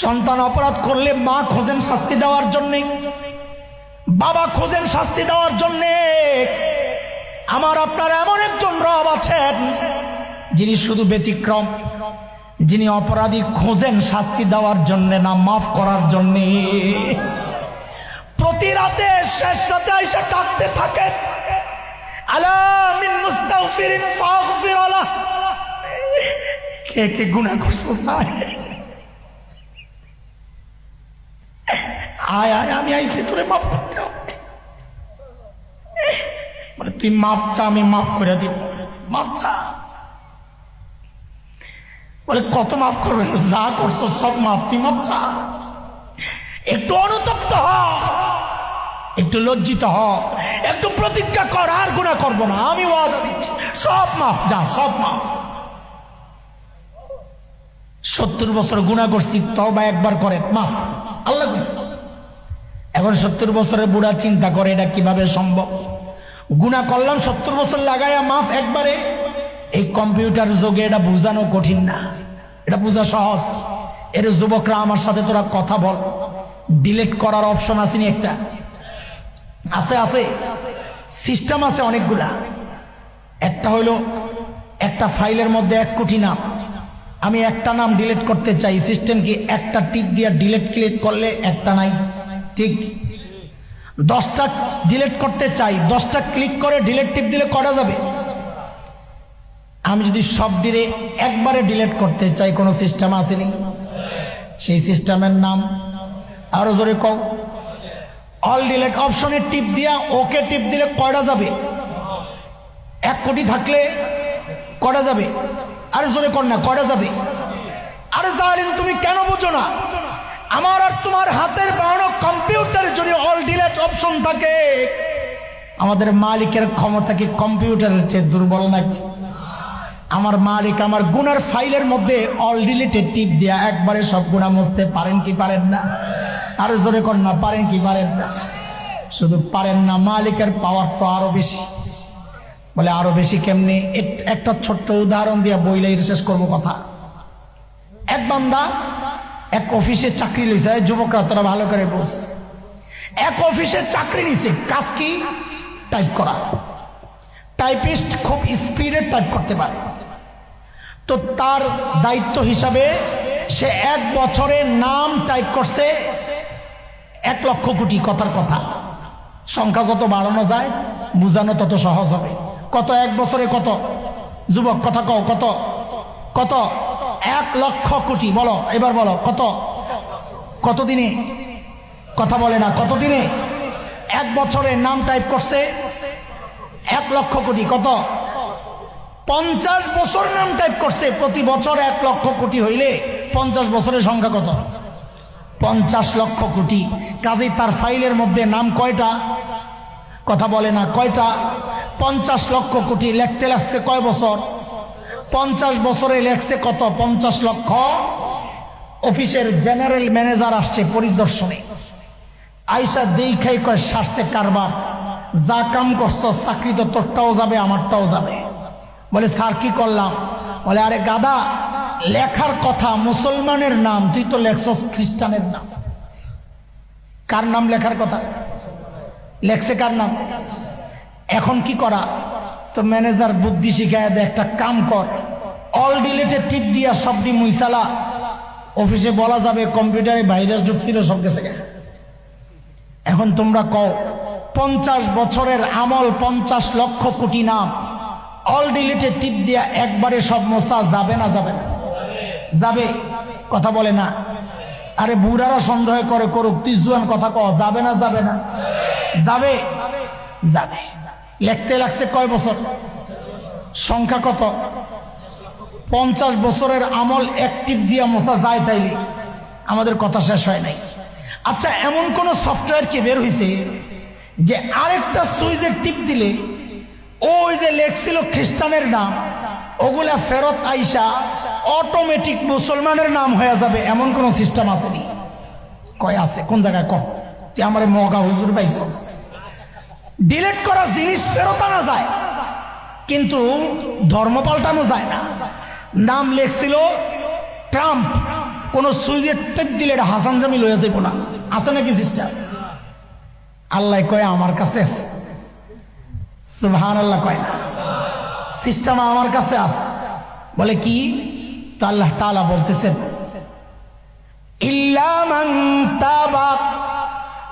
সন্তান অপরাধ করলে মা খোঁজেন শাস্তি দেওয়ার জন্যে, বাবা খোঁজেন শাস্তি দেওয়ার জন্যে। আমার আপনার এমন একজন রব আছেন যিনি শুধু ব্যতিক্রম, যিনি অপরাধী খোঁজেন শাস্তি দেওয়ার জন্যে না মাফ করার জন্যে। প্রতি রাতে শেষ রাতে এসে ডাকতে থাকেন, আলা মিন মুস্তাগফিরিন ফাগফির আলাহ। কে কে গুনাহ করছো আয় আয়, আমি আইছি তোরে মাফ করতে হবে। মানে তুই মাফ চা, আমি মাফ করে দিব। মাফ চা বলে কত মাফ করবে? যা করছো সব মাফ, তুই মাফ চা। একটু অনুতপ্ত হ, একটু লজ্জিত হ, একটু প্রতিজ্ঞা কর আর গুনাহ করবো না, আমি ওয়াদা দিচ্ছি সব মাফ, যা সব মাফ। 70 বছর গুনাহ করছি, তওবা একবার করে মাফ, আল্লাহ কইছে। এখন 70 বছরের বুড়া চিন্তা করে এটা কিভাবে সম্ভব? গুনাহ করলাম 70 বছর লাগাইয়া মাফ একবারে। এই কম্পিউটার যুগে এটা বোঝানো কঠিন না, এটা বোঝা সহজ। এর যুবকরা আমার সাথে তোরা কথা বল, ডিলিট করার অপশন আসেনি? একটা আছে, আছে সিস্টেম আছে অনেকগুলা। একটা হইলো একটা ফাইলের মধ্যে 1 কোটি নাম, আমি একটা নাম ডিলিট করতে চাই, সিস্টেম কি একটা টিপ দিয়ে ডিলিট ক্লিক করলে একটা নাই, ঠিক? 10টা ডিলিট করতে চাই, 10টা ক্লিক করে ডিলিট টিপ দিলে করা যাবে? আমি যদি সব ডিলে একবারে ডিলিট করতে চাই, কোনো সিস্টেম আসেনি? সেই সিস্টেমের নাম আরো জোরে কও। অল ডিলিট অপশনে টিপ দিয়া ওকে টিপ দিলে করা যাবে? 1 কোটি থাকলে করা যাবে? আরে জোরে কর না, করা যাবে? আরে জালিম, তুমি কেন বুঝো না? আমার আর তোমার হাতের বানানো কম্পিউটারে যদি অল ডিলিট অপশন থাকে, আমাদের মালিকের ক্ষমতা কি কম্পিউটারের চেয়ে দুর্বল নাকি? আমার মালিক আমার গুনার ফাইলের মধ্যে অল ডিলিটে টিপ দিয়া একবারে সব গুনাহ মুছতে পারেন কি পারেন না? আরো জোরে কর না, পারেন কি পারেন না? শুধু পারেন না, মালিকের পাওয়ার তো আরো বেশি। বলে আরো বেশি কেমনে? একটা ছোট্ট উদাহরণ দিয়া বইলাই শেষ করবো কথা। এক বান্দা এক অফিসে চাকরি লইছে, যুবকরা তোরা ভালো করে বস। এক অফিসে চাকরি নিছে, কাজ কি? টাইপ করা। টাইপিস্ট খুব স্পিডে টাইপ করতে পারে। তো তার দায়িত্ব হিসাবে সে 1 বছরে নাম টাইপ করছে 1 লক্ষ কোটি। কথার কথা, সংখ্যা যত বাড়ানো যায় বুঝানো তত সহজ হবে। কত 1 বছরে কত? যুবক কথা কও, কত? কত? 1 লক্ষ কোটি। বলো এবার, বলো কত? কত দিনে? কথা বলে না, কত দিনে? 1 বছরে নাম টাইপ করছে 1 লক্ষ কোটি। কত? 50 বছর নাম টাইপ করছে। প্রতি বছর 1 লক্ষ কোটি হইলে 50 বছরের সংখ্যা কত? 50 লক্ষ কোটি। কাজেই তার ফাইলের মধ্যে নাম কয়টা? কথা বলে না, কয়টা? 50 লক্ষ কোটি। লিখতে লাগছে কয় বছর? 50 বছরে লেখছে কত? 50 লক্ষ। অফিসের জেনারেল ম্যানেজার আসছে পরিদর্শনে, আইসা দেখাই কয় সারছে কারবার, যা কাম করছো চাকরি তো তোরটাও যাবে আমারটাও যাবে। বলে স্যার কি করলাম? বলে আরে গাদা, লেখার কথা মুসলমানের নাম, তুই তো লেখছস খ্রিস্টানের নাম। কার নাম লেখার কথা? লেখছে কার নাম? এখন কি করা? তো ম্যানেজার বুদ্ধি শিখায় দেয়, একটা কাম কর, অল ডিলিটে টিপ দিয়া সবটি মুইসালা। অফিসে বলা যাবে কম্পিউটারে ভাইরাস ঢুকছিল, সব গেছে। এখন তোমরা কও, 50 বছরের আমল, 50 লক্ষ কোটি নাম অল ডিলিটে টিপ দিয়া একবারে সব মোছা যাবে না যাবে না? যাবে। কথা বলে না। আরে বুড়ারা সন্দেহ করে করুক, তুই জুয়ান কথা কও, যাবে না যাবে না? যাবে, যাবে। লিখতে লাগছে কয় বছর? সংখ্যা কত? 50 বছরের আমল 1 টিপ দিয়া মোছা যায় তাইলে? আমাদের কথা শেষ হয় নাই। আচ্ছা, এমন কোন সফটওয়্যার কি বের হয়েছে যে আরেকটা সুইচের টিপ দিলে ওই যে লেখছিল খ্রিস্টানের নাম, ওগুলা ফেরত আইসা অটোমেটিক মুসলমানের নাম হয়ে যাবে? এমন কোন সিস্টেম আসেনি? কয় আছে? কোন জায়গায় কহ? তুই আমার মগা হুজুর পাইছস? ডিলিট করা জিনিস ফেরত আনা যায়, কিন্তু ধর্ম পাল্টানো যায় না। নাম লেখছিল ট্রাম্প, কোন সুইজের টেপ দিলে এটা হাসান জামি লইয়া যাইব না। আছে নাকি সিস্টেম? আল্লাহ কয় আমার কাছে আছে। সুবহানাল্লাহ কয় না? সিস্টেম আমার কাছে আছে। বলে কি? তা আল্লাহ তাআলা বলতেছেন ইল্লা মান তাবা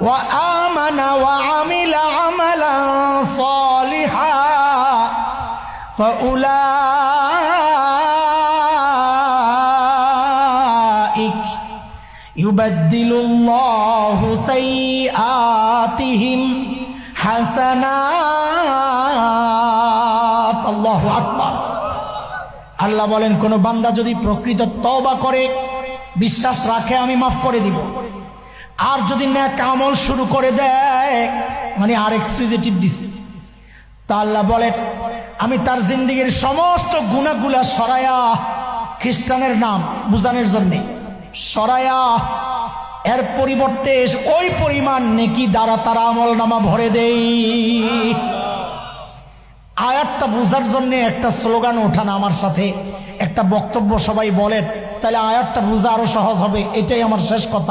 ওয়া আমানা ওয়া আমিলা আমালান সালিহা ফাউলাইক ইউবাদদিলুল্লাহু সাইয়্যাতিহিম হাসানাত। আল্লাহু আকবার। আল্লাহ বলেন কোন বান্দা যদি প্রকৃত তওবা করে, বিশ্বাস রাখে, আমি মাফ করে দিব। আর যদি নেক আমল শুরু করে দেয়, মানে আরেক সুইচে টিপ দিস, তা আল্লাহ বলেন আমি তার জিন্দেগীর সমস্ত গুনাহগুলা সরায়া, খ্রিস্টানের নাম বুঝানোর জন্য সরায়া, এর পরিবর্তে ওই পরিমাণ নেকি দ্বারা তার আমল নামা ভরে দেই। আয়াতটা বুঝার জন্য একটা স্লোগান ওঠান আমার সাথে, একটা বক্তব্য সবাই বলেন, তাহলে আয়াতটা বুঝা আরো সহজ হবে। এটাই আমার শেষ কথা।